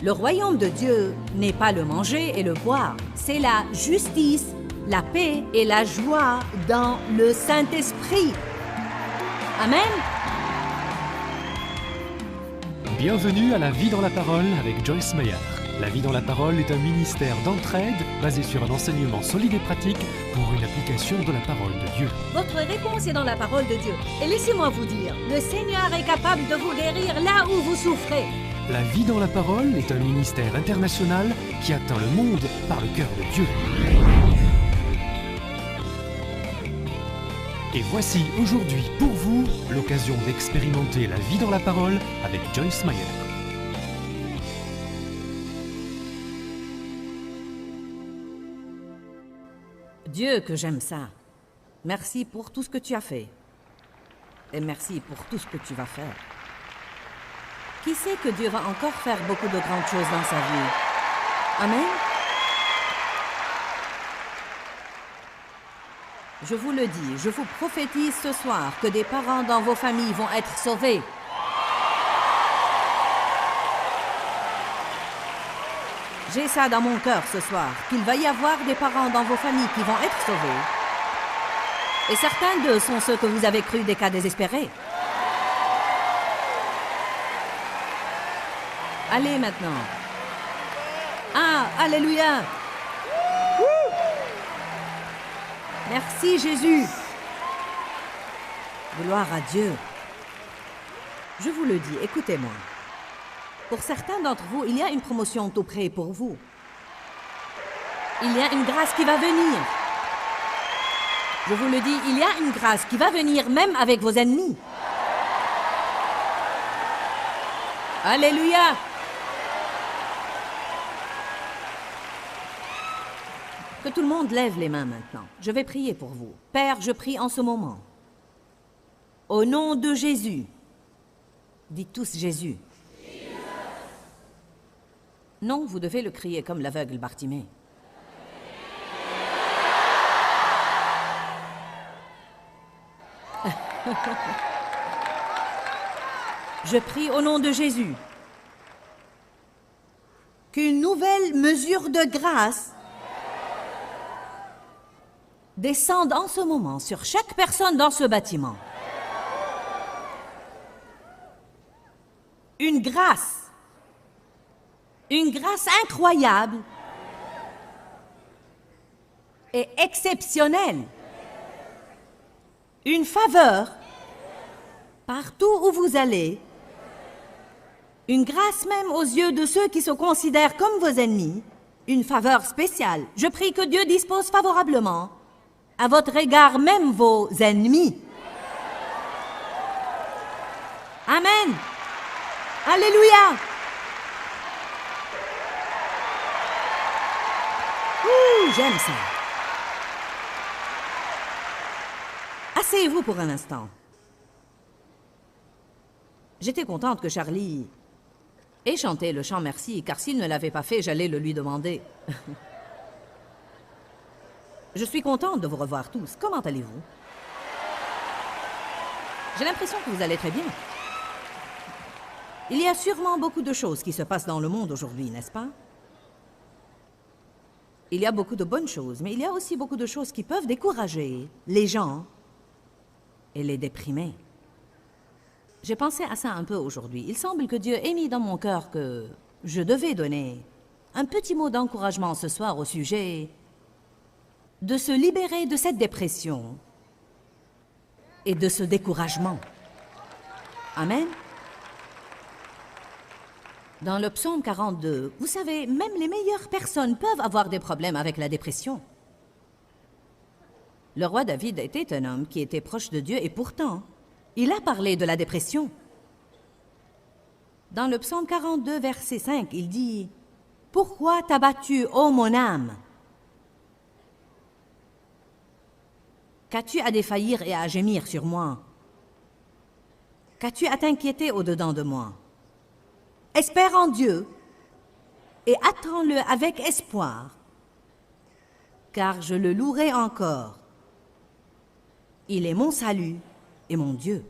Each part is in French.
Le royaume de Dieu n'est pas le manger et le boire, c'est la justice, la paix et la joie dans le Saint-Esprit. Amen. Bienvenue à La Vie dans la Parole avec Joyce Meyer. La Vie dans la Parole est un ministère d'entraide basé sur un enseignement solide et pratique pour une application de la parole de Dieu. Votre réponse est dans la parole de Dieu. Et laissez-moi vous dire, le Seigneur est capable de vous guérir là où vous souffrez. La Vie dans la Parole est un ministère international qui atteint le monde par le cœur de Dieu. Et voici aujourd'hui pour vous l'occasion d'expérimenter la vie dans la parole avec Joyce Meyer. Dieu, que j'aime ça. Merci pour tout ce que tu as fait. Et merci pour tout ce que tu vas faire. Qui sait que Dieu va encore faire beaucoup de grandes choses dans sa vie? Amen. Je vous le dis, je vous prophétise ce soir que des parents dans vos familles vont être sauvés. J'ai ça dans mon cœur ce soir, qu'il va y avoir des parents dans vos familles qui vont être sauvés. Et certains d'eux sont ceux que vous avez cru des cas désespérés. Allez maintenant. Ah, alléluia. Merci Jésus. Gloire à Dieu. Je vous le dis, écoutez-moi. Pour certains d'entre vous, il y a une promotion tout près pour vous. Il y a une grâce qui va venir. Je vous le dis, il y a une grâce qui va venir même avec vos ennemis. Alléluia. Que tout le monde lève les mains maintenant. Je vais prier pour vous. Père, je prie en ce moment. Au nom de Jésus. Dites tous Jésus. Non, vous devez le crier comme l'aveugle Bartimée. Je prie au nom de Jésus qu'une nouvelle mesure de grâce descende en ce moment sur chaque personne dans ce bâtiment. Une grâce incroyable et exceptionnelle. Une faveur partout où vous allez. Une grâce même aux yeux de ceux qui se considèrent comme vos ennemis. Une faveur spéciale. Je prie que Dieu dispose favorablement à votre égard, même vos ennemis. Amen. Alléluia. J'aime ça. Asseyez-vous pour un instant. J'étais contente que Charlie ait chanté le chant Merci, car s'il ne l'avait pas fait, j'allais le lui demander. Je suis contente de vous revoir tous. Comment allez-vous? J'ai l'impression que vous allez très bien. Il y a sûrement beaucoup de choses qui se passent dans le monde aujourd'hui, n'est-ce pas? Il y a beaucoup de bonnes choses, mais il y a aussi beaucoup de choses qui peuvent décourager les gens et les déprimer. J'ai pensé à ça un peu aujourd'hui. Il semble que Dieu ait mis dans mon cœur que je devais donner un petit mot d'encouragement ce soir au sujet de se libérer de cette dépression et de ce découragement. Amen. Dans le psaume 42, vous savez, même les meilleures personnes peuvent avoir des problèmes avec la dépression. Le roi David était un homme qui était proche de Dieu et pourtant, il a parlé de la dépression. Dans le psaume 42, verset 5, il dit « Pourquoi t'as battu, ô mon âme? Qu'as-tu à défaillir et à gémir sur moi? Qu'as-tu à t'inquiéter au-dedans de moi? Espère en Dieu et attends-le avec espoir, car je le louerai encore. Il est mon salut et mon Dieu. »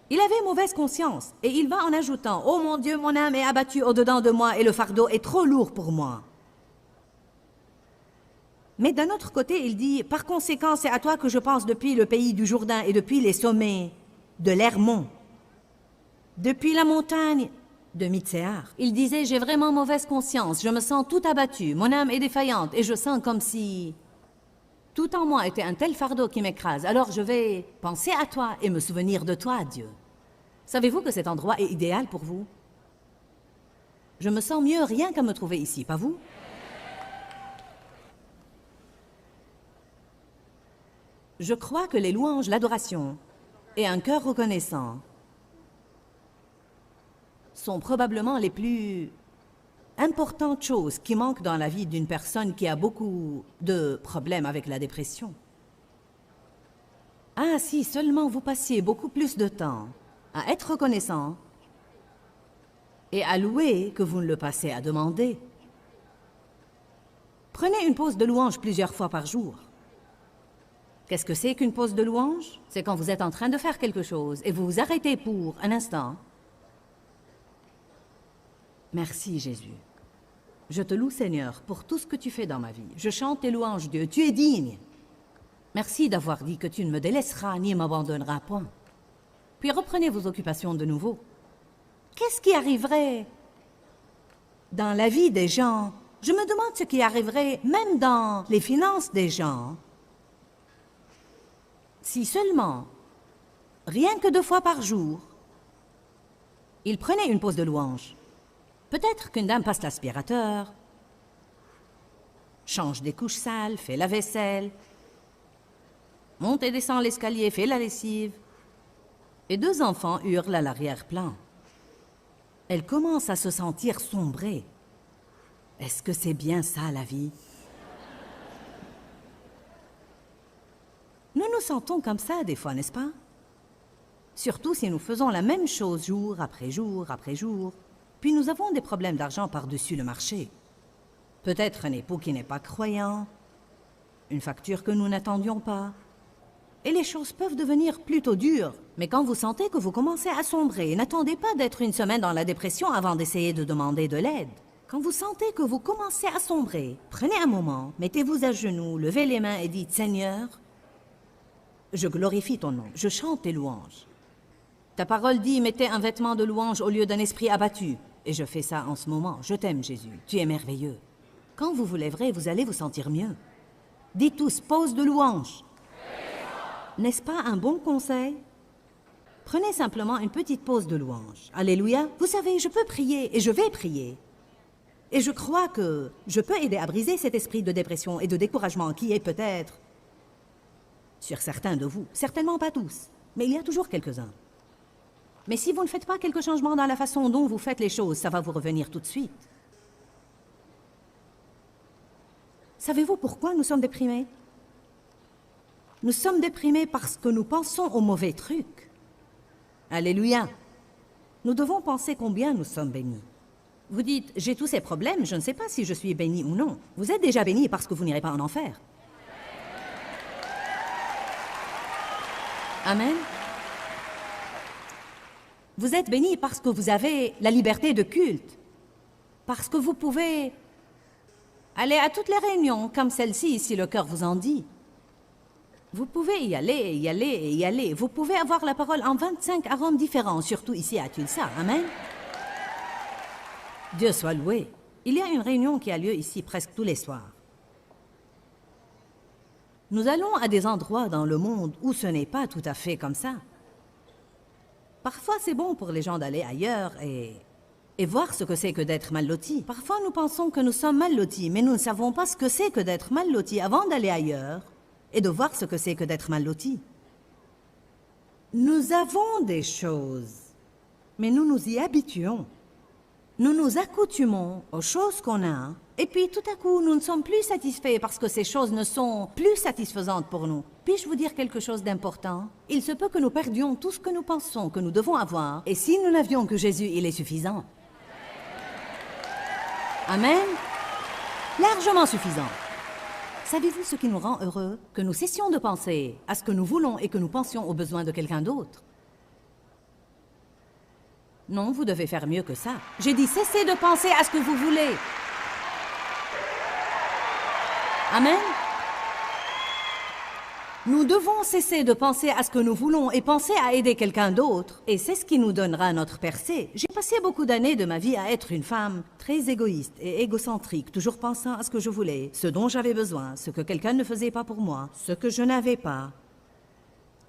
Il avait mauvaise conscience, et il va en ajoutant « Oh mon Dieu, mon âme est abattue au-dedans de moi et le fardeau est trop lourd pour moi. » Mais d'un autre côté, il dit « Par conséquent, c'est à toi que je pense depuis le pays du Jourdain et depuis les sommets de l'Hermon, depuis la montagne de Mitséar. » Il disait « J'ai vraiment mauvaise conscience, je me sens tout abattu, mon âme est défaillante et je sens comme si tout en moi était un tel fardeau qui m'écrase. Alors je vais penser à toi et me souvenir de toi, Dieu. » Savez-vous que cet endroit est idéal pour vous? Je me sens mieux rien qu'à me trouver ici, pas vous? Je crois que les louanges, l'adoration et un cœur reconnaissant sont probablement les plus importantes choses qui manquent dans la vie d'une personne qui a beaucoup de problèmes avec la dépression. Ah, si seulement vous passiez beaucoup plus de temps à être reconnaissant et à louer que vous ne le passez à demander. Prenez une pause de louange plusieurs fois par jour. Qu'est-ce que c'est qu'une pause de louange? C'est quand vous êtes en train de faire quelque chose et vous vous arrêtez pour un instant. Merci Jésus. Je te loue Seigneur pour tout ce que tu fais dans ma vie. Je chante tes louanges Dieu, tu es digne. Merci d'avoir dit que tu ne me délaisseras ni m'abandonneras point. Puis reprenez vos occupations de nouveau. Qu'est-ce qui arriverait dans la vie des gens? Je me demande ce qui arriverait même dans les finances des gens. Si seulement, rien que 2 fois par jour, ils prenaient une pause de louange. Peut-être qu'une dame passe l'aspirateur, change des couches sales, fait la vaisselle, monte et descend l'escalier, fait la lessive, et 2 enfants hurlent à l'arrière-plan. Elle commence à se sentir sombrée. Est-ce que c'est bien ça, la vie? Nous nous sentons comme ça des fois, n'est-ce pas? Surtout si nous faisons la même chose jour après jour après jour, puis nous avons des problèmes d'argent par-dessus le marché. Peut-être un époux qui n'est pas croyant, une facture que nous n'attendions pas. Et les choses peuvent devenir plutôt dures. Mais quand vous sentez que vous commencez à sombrer, n'attendez pas d'être une semaine dans la dépression avant d'essayer de demander de l'aide. Quand vous sentez que vous commencez à sombrer, prenez un moment, mettez-vous à genoux, levez les mains et dites « Seigneur, je glorifie ton nom, je chante tes louanges. Ta parole dit « Mettez un vêtement de louange au lieu d'un esprit abattu. » Et je fais ça en ce moment. Je t'aime, Jésus. Tu es merveilleux. Quand vous vous lèverez, vous allez vous sentir mieux. Dites tous « Pause de louange. » N'est-ce pas un bon conseil? Prenez simplement une petite pause de louange. Alléluia. Vous savez, je peux prier et je vais prier. Et je crois que je peux aider à briser cet esprit de dépression et de découragement qui est peut-être sur certains de vous. Certainement pas tous, mais il y a toujours quelques-uns. Mais si vous ne faites pas quelque changement dans la façon dont vous faites les choses, ça va vous revenir tout de suite. Savez-vous pourquoi nous sommes déprimés? Nous sommes déprimés parce que nous pensons aux mauvais trucs. Alléluia. Nous devons penser combien nous sommes bénis. Vous dites, j'ai tous ces problèmes, je ne sais pas si je suis béni ou non. Vous êtes déjà béni parce que vous n'irez pas en enfer. Amen. Vous êtes béni parce que vous avez la liberté de culte. Parce que vous pouvez aller à toutes les réunions comme celle-ci si le cœur vous en dit. Vous pouvez y aller, y aller et y aller. Vous pouvez avoir la parole en 25 arômes différents, surtout ici à Tulsa. Amen. Dieu soit loué. Il y a une réunion qui a lieu ici presque tous les soirs. Nous allons à des endroits dans le monde où ce n'est pas tout à fait comme ça. Parfois, c'est bon pour les gens d'aller ailleurs et voir ce que c'est que d'être mal loti. Parfois, nous pensons que nous sommes mal lotis, mais nous ne savons pas ce que c'est que d'être mal loti avant d'aller ailleurs et de voir ce que c'est que d'être mal loti. Nous avons des choses, mais nous nous y habituons. Nous nous accoutumons aux choses qu'on a, et puis tout à coup, nous ne sommes plus satisfaits parce que ces choses ne sont plus satisfaisantes pour nous. Puis-je vous dire quelque chose d'important? Il se peut que nous perdions tout ce que nous pensons que nous devons avoir, et si nous n'avions que Jésus, il est suffisant. Amen. Largement suffisant. Savez-vous ce qui nous rend heureux? Que nous cessions de penser à ce que nous voulons et que nous pensions aux besoins de quelqu'un d'autre. Non, vous devez faire mieux que ça. J'ai dit cessez de penser à ce que vous voulez. Amen. Nous devons cesser de penser à ce que nous voulons et penser à aider quelqu'un d'autre. Et c'est ce qui nous donnera notre percée. J'ai passé beaucoup d'années de ma vie à être une femme très égoïste et égocentrique, toujours pensant à ce que je voulais, ce dont j'avais besoin, ce que quelqu'un ne faisait pas pour moi, ce que je n'avais pas.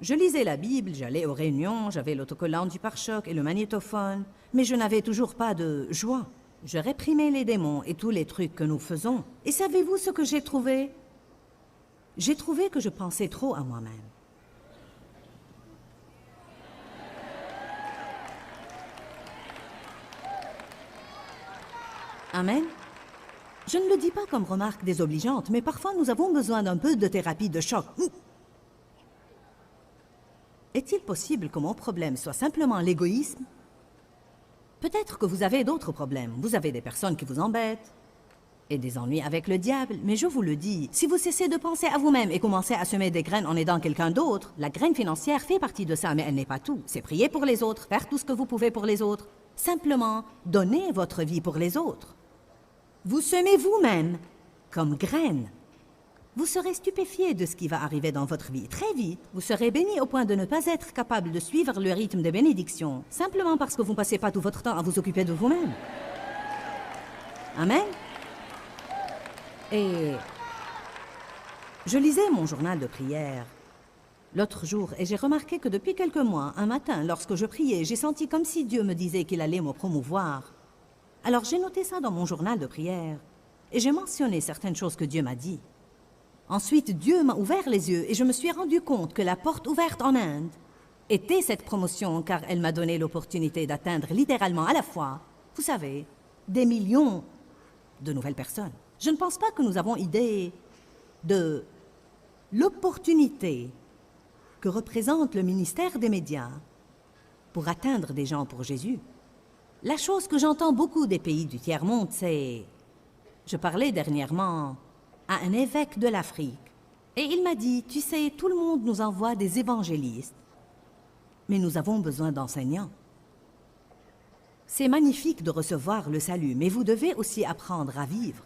Je lisais la Bible, j'allais aux réunions, j'avais l'autocollant du pare-choc et le magnétophone, mais je n'avais toujours pas de joie. Je réprimais les démons et tous les trucs que nous faisons. Et savez-vous ce que j'ai trouvé? J'ai trouvé que je pensais trop à moi-même. Amen. Je ne le dis pas comme remarque désobligeante, mais parfois nous avons besoin d'un peu de thérapie de choc. Est-il possible que mon problème soit simplement l'égoïsme? Peut-être que vous avez d'autres problèmes. Vous avez des personnes qui vous embêtent et des ennuis avec le diable. Mais je vous le dis, si vous cessez de penser à vous-même et commencez à semer des graines en aidant quelqu'un d'autre, la graine financière fait partie de ça, mais elle n'est pas tout. C'est prier pour les autres, faire tout ce que vous pouvez pour les autres. Simplement, donnez votre vie pour les autres. Vous semez vous-même comme graine. Vous serez stupéfié de ce qui va arriver dans votre vie. Très vite, vous serez béni au point de ne pas être capable de suivre le rythme des bénédictions, simplement parce que vous ne passez pas tout votre temps à vous occuper de vous-même. Amen. Et je lisais mon journal de prière l'autre jour et j'ai remarqué que depuis quelques mois, un matin, lorsque je priais, j'ai senti comme si Dieu me disait qu'il allait me promouvoir. Alors j'ai noté ça dans mon journal de prière et j'ai mentionné certaines choses que Dieu m'a dit. Ensuite, Dieu m'a ouvert les yeux et je me suis rendu compte que la porte ouverte en Inde était cette promotion car elle m'a donné l'opportunité d'atteindre littéralement à la fois, vous savez, des millions de nouvelles personnes. Je ne pense pas que nous avons idée de l'opportunité que représente le ministère des médias pour atteindre des gens pour Jésus. La chose que j'entends beaucoup des pays du tiers-monde, c'est... Je parlais dernièrement à un évêque de l'Afrique et il m'a dit, tu sais, tout le monde nous envoie des évangélistes, mais nous avons besoin d'enseignants. C'est magnifique de recevoir le salut, mais vous devez aussi apprendre à vivre.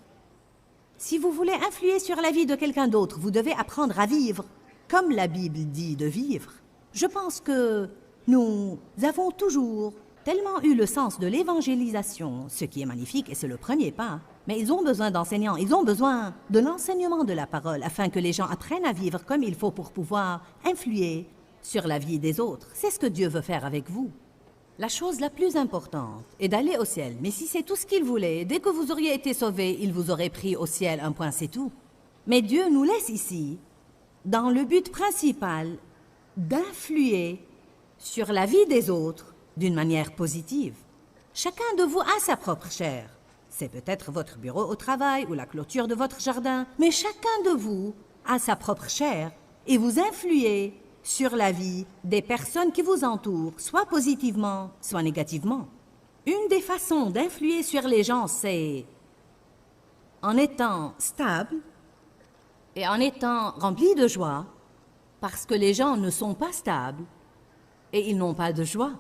Si vous voulez influer sur la vie de quelqu'un d'autre, vous devez apprendre à vivre comme la Bible dit de vivre. Je pense que nous avons toujours tellement eu le sens de l'évangélisation, ce qui est magnifique et c'est le premier pas, mais ils ont besoin d'enseignants, ils ont besoin de l'enseignement de la parole afin que les gens apprennent à vivre comme il faut pour pouvoir influer sur la vie des autres. C'est ce que Dieu veut faire avec vous. La chose la plus importante est d'aller au ciel, mais si c'est tout ce qu'il voulait, dès que vous auriez été sauvés, il vous aurait pris au ciel, un point c'est tout. Mais Dieu nous laisse ici dans le but principal d'influer sur la vie des autres d'une manière positive. Chacun de vous a sa propre chair. C'est peut-être votre bureau au travail ou la clôture de votre jardin, mais chacun de vous a sa propre chair et vous influez sur la vie des personnes qui vous entourent, soit positivement, soit négativement. Une des façons d'influer sur les gens, c'est en étant stable et en étant rempli de joie, parce que les gens ne sont pas stables et ils n'ont pas de joie.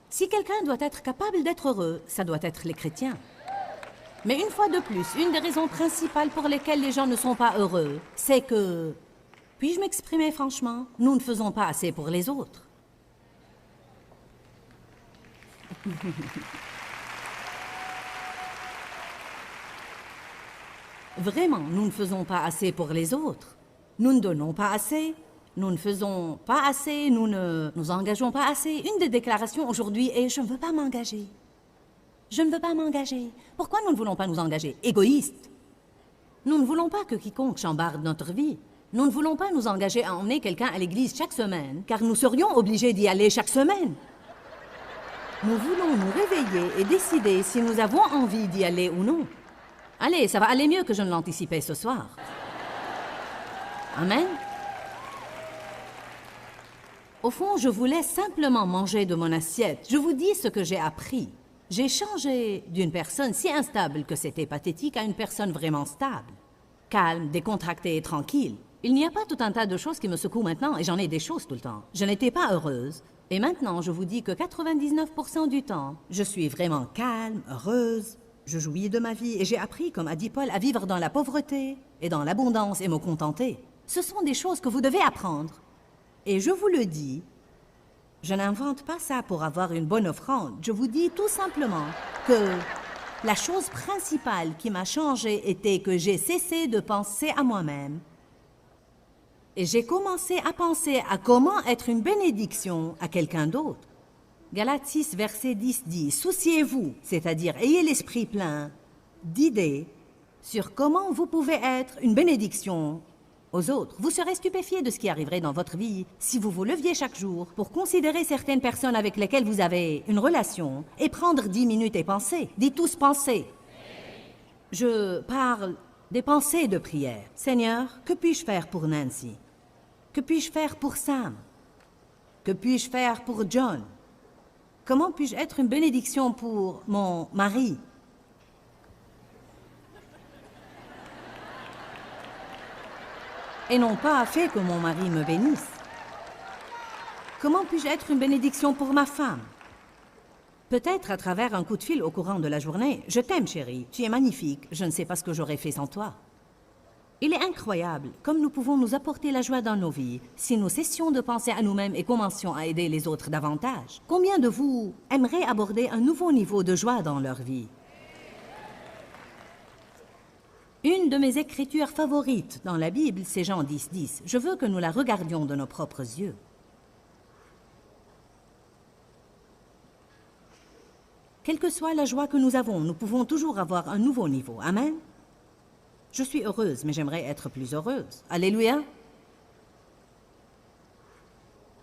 Si quelqu'un doit être capable d'être heureux, ça doit être les chrétiens. Mais une fois de plus, une des raisons principales pour lesquelles les gens ne sont pas heureux, c'est que, puis-je m'exprimer franchement, nous ne faisons pas assez pour les autres. Vraiment, nous ne faisons pas assez pour les autres. Nous ne donnons pas assez. Nous ne faisons pas assez, nous ne nous engageons pas assez. Une des déclarations aujourd'hui est « je ne veux pas m'engager ». Je ne veux pas m'engager. Pourquoi nous ne voulons pas nous engager? Égoïste. Nous ne voulons pas que quiconque chambarde notre vie. Nous ne voulons pas nous engager à emmener quelqu'un à l'église chaque semaine, car nous serions obligés d'y aller chaque semaine. Nous voulons nous réveiller et décider si nous avons envie d'y aller ou non. Allez, ça va aller mieux que je ne l'anticipais ce soir. Amen. Au fond, je voulais simplement manger de mon assiette. Je vous dis ce que j'ai appris. J'ai changé d'une personne si instable que c'était pathétique à une personne vraiment stable. Calme, décontractée et tranquille. Il n'y a pas tout un tas de choses qui me secouent maintenant et j'en ai des choses tout le temps. Je n'étais pas heureuse. Et maintenant, je vous dis que 99% du temps, je suis vraiment calme, heureuse, je jouis de ma vie et j'ai appris, comme a dit Paul, à vivre dans la pauvreté et dans l'abondance et me contenter. Ce sont des choses que vous devez apprendre. Et je vous le dis, je n'invente pas ça pour avoir une bonne offrande. Je vous dis tout simplement que la chose principale qui m'a changée était que j'ai cessé de penser à moi-même. Et j'ai commencé à penser à comment être une bénédiction à quelqu'un d'autre. Galates 6, verset 10 dit « Souciez-vous, c'est-à-dire ayez l'esprit plein d'idées sur comment vous pouvez être une bénédiction aux autres. Vous serez stupéfiés de ce qui arriverait dans votre vie si vous vous leviez chaque jour pour considérer certaines personnes avec lesquelles vous avez une relation et prendre 10 minutes et penser. Dites tous penser. Je parle des pensées de prière. Seigneur, que puis-je faire pour Nancy? Que puis-je faire pour Sam? Que puis-je faire pour John? Comment puis-je être une bénédiction pour mon mari? Et non pas fait que mon mari me bénisse. Comment puis-je être une bénédiction pour ma femme? Peut-être à travers un coup de fil au courant de la journée. Je t'aime, chérie. Tu es magnifique. Je ne sais pas ce que j'aurais fait sans toi. Il est incroyable comme nous pouvons nous apporter la joie dans nos vies si nous cessions de penser à nous-mêmes et commencions à aider les autres davantage. Combien de vous aimeraient aborder un nouveau niveau de joie dans leur vie? Une de mes écritures favorites dans la Bible, c'est Jean 10, 10. Je veux que nous la regardions de nos propres yeux. Quelle que soit la joie que nous avons, nous pouvons toujours avoir un nouveau niveau. Amen. Je suis heureuse, mais j'aimerais être plus heureuse. Alléluia.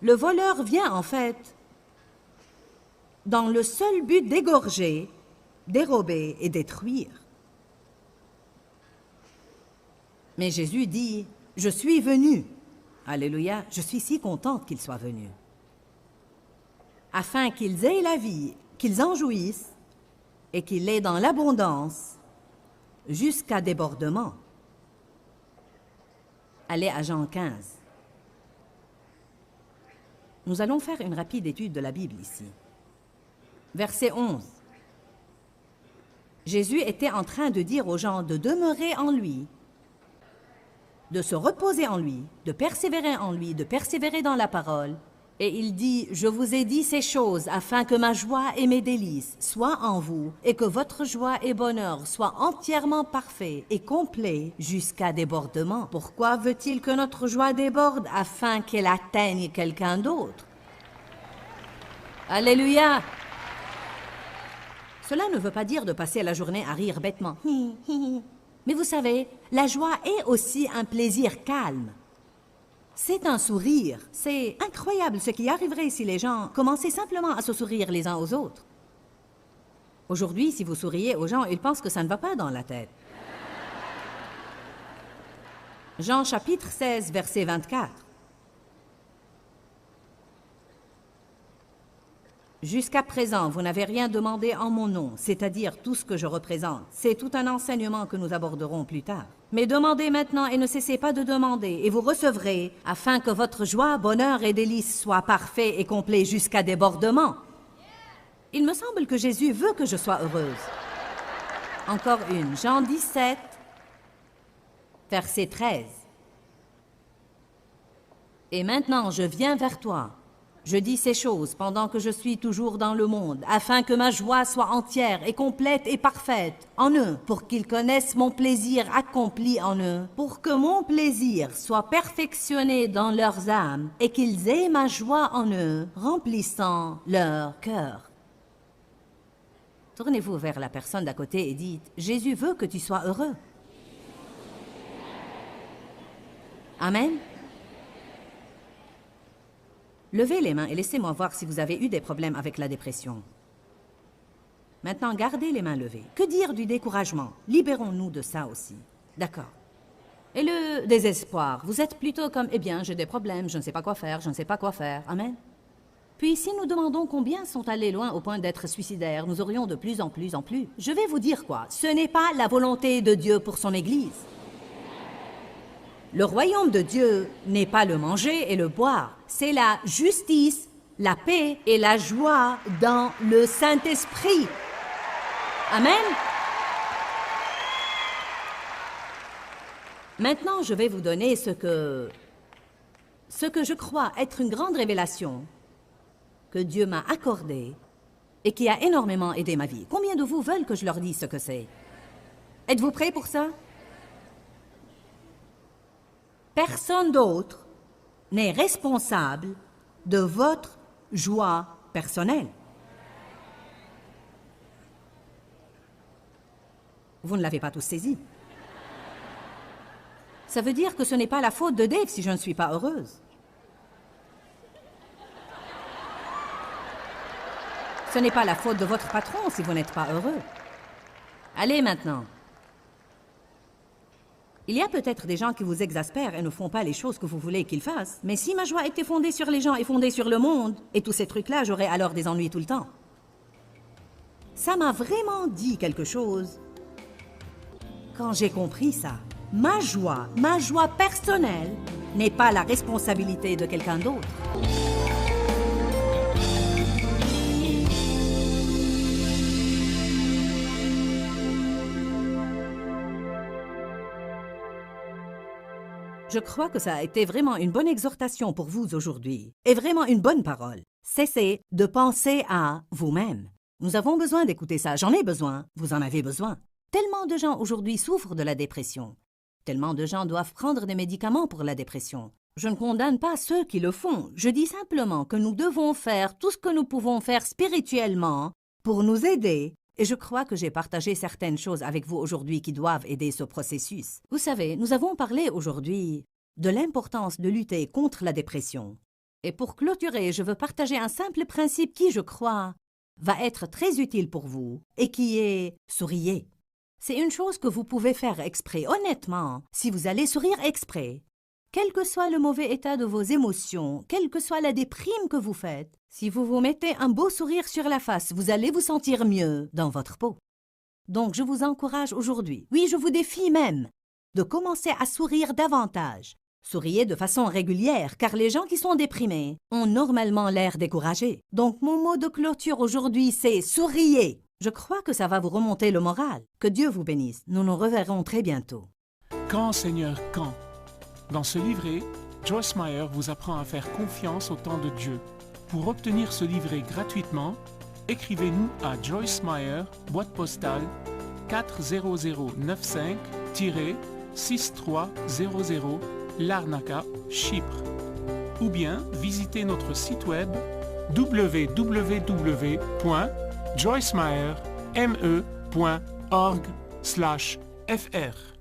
Le voleur vient, en fait, dans le seul but d'égorger, dérober et détruire. Mais Jésus dit, « Je suis venu. » Alléluia, je suis si contente qu'il soit venu. Afin qu'ils aient la vie, qu'ils en jouissent et qu'ils l'aient dans l'abondance jusqu'à débordement. Allez à Jean 15. Nous allons faire une rapide étude de la Bible ici. Verset 11. Jésus était en train de dire aux gens de demeurer en lui, de se reposer en lui, de persévérer dans la parole. Et il dit, « Je vous ai dit ces choses afin que ma joie et mes délices soient en vous et que votre joie et bonheur soient entièrement parfaits et complets jusqu'à débordement. » Pourquoi veut-il que notre joie déborde? Afin qu'elle atteigne quelqu'un d'autre. Alléluia! Cela ne veut pas dire de passer la journée à rire bêtement. Mais vous savez, la joie est aussi un plaisir calme. C'est un sourire. C'est incroyable ce qui arriverait si les gens commençaient simplement à se sourire les uns aux autres. Aujourd'hui, si vous souriez aux gens, ils pensent que ça ne va pas dans la tête. Jean chapitre 16, verset 24. Jusqu'à présent, vous n'avez rien demandé en mon nom, c'est-à-dire tout ce que je représente. C'est tout un enseignement que nous aborderons plus tard. Mais demandez maintenant et ne cessez pas de demander, et vous recevrez, afin que votre joie, bonheur et délices soient parfaits et complets jusqu'à débordement. Il me semble que Jésus veut que je sois heureuse. Encore une, Jean 17, verset 13. Et maintenant, je viens vers toi. Je dis ces choses pendant que je suis toujours dans le monde, afin que ma joie soit entière et complète et parfaite en eux, pour qu'ils connaissent mon plaisir accompli en eux, pour que mon plaisir soit perfectionné dans leurs âmes et qu'ils aient ma joie en eux, remplissant leur cœur. Tournez-vous vers la personne d'à côté et dites, « Jésus veut que tu sois heureux. » Amen. Levez les mains et laissez-moi voir si vous avez eu des problèmes avec la dépression. Maintenant, gardez les mains levées. Que dire du découragement? Libérons-nous de ça aussi. D'accord. Et le désespoir? Vous êtes plutôt comme, eh bien, j'ai des problèmes, je ne sais pas quoi faire, je ne sais pas quoi faire. Amen. Puis si nous demandons combien sont allés loin au point d'être suicidaires, nous aurions de plus en plus en plus. Je vais vous dire quoi? Ce n'est pas la volonté de Dieu pour son Église. Le royaume de Dieu n'est pas le manger et le boire, c'est la justice, la paix et la joie dans le Saint-Esprit. Amen. Maintenant, je vais vous donner ce que je crois être une grande révélation que Dieu m'a accordée et qui a énormément aidé ma vie. Combien de vous veulent que je leur dise ce que c'est? Êtes-vous prêts pour ça? Personne d'autre n'est responsable de votre joie personnelle. Vous ne l'avez pas tous saisi. Ça veut dire que ce n'est pas la faute de Dave si je ne suis pas heureuse. Ce n'est pas la faute de votre patron si vous n'êtes pas heureux. Allez maintenant. Il y a peut-être des gens qui vous exaspèrent et ne font pas les choses que vous voulez qu'ils fassent. Mais si ma joie était fondée sur les gens et fondée sur le monde, et tous ces trucs-là, j'aurais alors des ennuis tout le temps. Ça m'a vraiment dit quelque chose. Quand j'ai compris ça, ma joie personnelle n'est pas la responsabilité de quelqu'un d'autre. Je crois que ça a été vraiment une bonne exhortation pour vous aujourd'hui, et vraiment une bonne parole. Cessez de penser à vous-même. Nous avons besoin d'écouter ça, j'en ai besoin, vous en avez besoin. Tellement de gens aujourd'hui souffrent de la dépression. Tellement de gens doivent prendre des médicaments pour la dépression. Je ne condamne pas ceux qui le font, je dis simplement que nous devons faire tout ce que nous pouvons faire spirituellement pour nous aider. Et je crois que j'ai partagé certaines choses avec vous aujourd'hui qui doivent aider ce processus. Vous savez, nous avons parlé aujourd'hui de l'importance de lutter contre la dépression. Et pour clôturer, je veux partager un simple principe qui, je crois, va être très utile pour vous et qui est « souriez ». C'est une chose que vous pouvez faire exprès. Honnêtement, si vous allez sourire exprès, quel que soit le mauvais état de vos émotions, quelle que soit la déprime que vous faites, si vous vous mettez un beau sourire sur la face, vous allez vous sentir mieux dans votre peau. Donc, je vous encourage aujourd'hui, oui, je vous défie même, de commencer à sourire davantage. Souriez de façon régulière, car les gens qui sont déprimés ont normalement l'air découragés. Donc, mon mot de clôture aujourd'hui, c'est « souriez ». Je crois que ça va vous remonter le moral. Que Dieu vous bénisse. Nous nous reverrons très bientôt. Quand, Seigneur, quand? Dans ce livret, Joyce Meyer vous apprend à faire confiance au temps de Dieu. Pour obtenir ce livret gratuitement, écrivez-nous à Joyce Meyer, boîte postale 40095-6300, Larnaca, Chypre. Ou bien visitez notre site web www.joycemeyer.org/fr.